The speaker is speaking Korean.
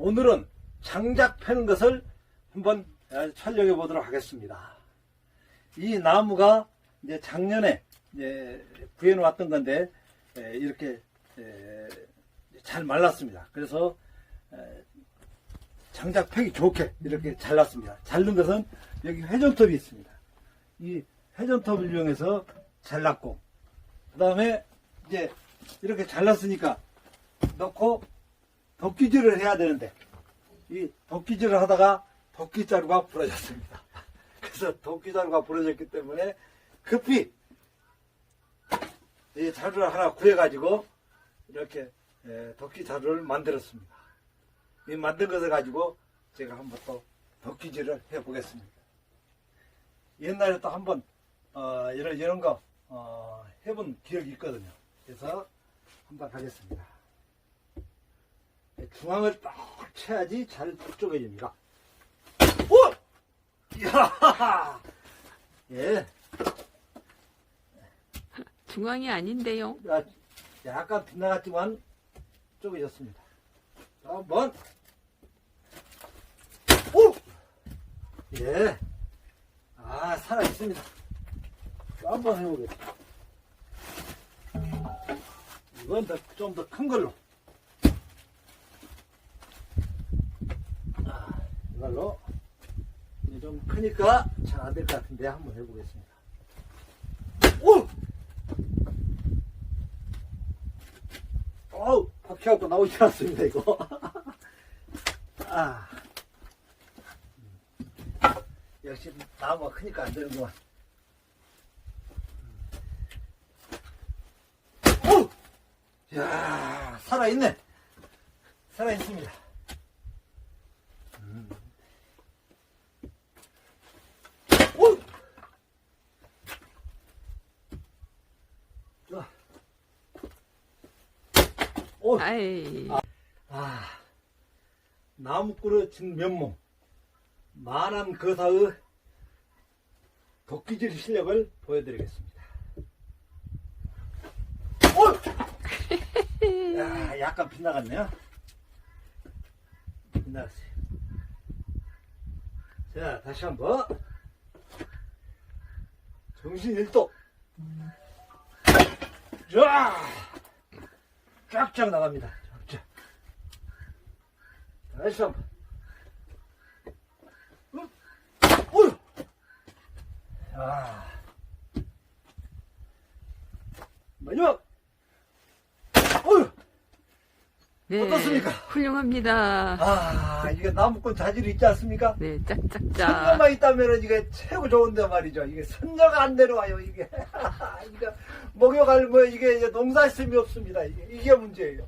오늘은 장작 패는 것을 한번 촬영해 보도록 하겠습니다. 이 나무가 이제 작년에 이제 구해 놓았던 건데 이렇게 잘 말랐습니다. 그래서 장작 패기 좋게 이렇게 잘랐습니다. 자른 것은 여기 회전톱이 있습니다. 이 회전톱을 이용해서 잘랐고, 그 다음에 이제 이렇게 잘랐으니까 넣고 덕기질을 해야 되는데, 이 덕기질을 하다가 덕기자루가 부러졌습니다. 그래서 덕기자루가 부러졌기 때문에 급히 이 자루를 하나 구해가지고 이렇게 덕기자루를 만들었습니다. 이 만든 것을 가지고 제가 한번 또 덕기질을 해보겠습니다. 옛날에 또 한번 이런 거 해본 기억이 있거든요. 그래서 한번 하겠습니다. 중앙을 딱 쳐야지 잘 쪼개집니다. 오! 이야! 예. 중앙이 아닌데요. 약간 빗나갔지만 쪼개졌습니다. 자, 한번. 오! 예. 살아있습니다. 한번 해보겠습니다. 이건 좀 더 큰 걸로. 이걸로. 좀 크니까 잘 안 될 것 같은데 한번 해보겠습니다. 오! 어우, 박혀갖고 나오지 않았습니다, 이거. 역시 나무가 크니까 안 되는구만. 오! 이야, 살아있네. 살아있습니다. 오! 자. 오! 아이. 나무꾼의 진면목, 만한 거사의 덕기질 실력을 보여드리겠습니다. 오! 약간 빗나갔네요. 빗나갔어요. 자, 다시 한번. 정신일도. 쫙쫙 나갑니다. 쫙쫙. 다시 한번. 어휴! 마지막! 어휴! 네. 어떻습니까? 훌륭합니다. 이게 나무꾼 자질이 있지 않습니까? 네, 짝짝짝. 선녀만 있다면 이게 최고 좋은데 말이죠. 이게 선녀가 안 내려와요, 이게. 이게 목욕할 이게 농사심이 없습니다. 이게 문제예요.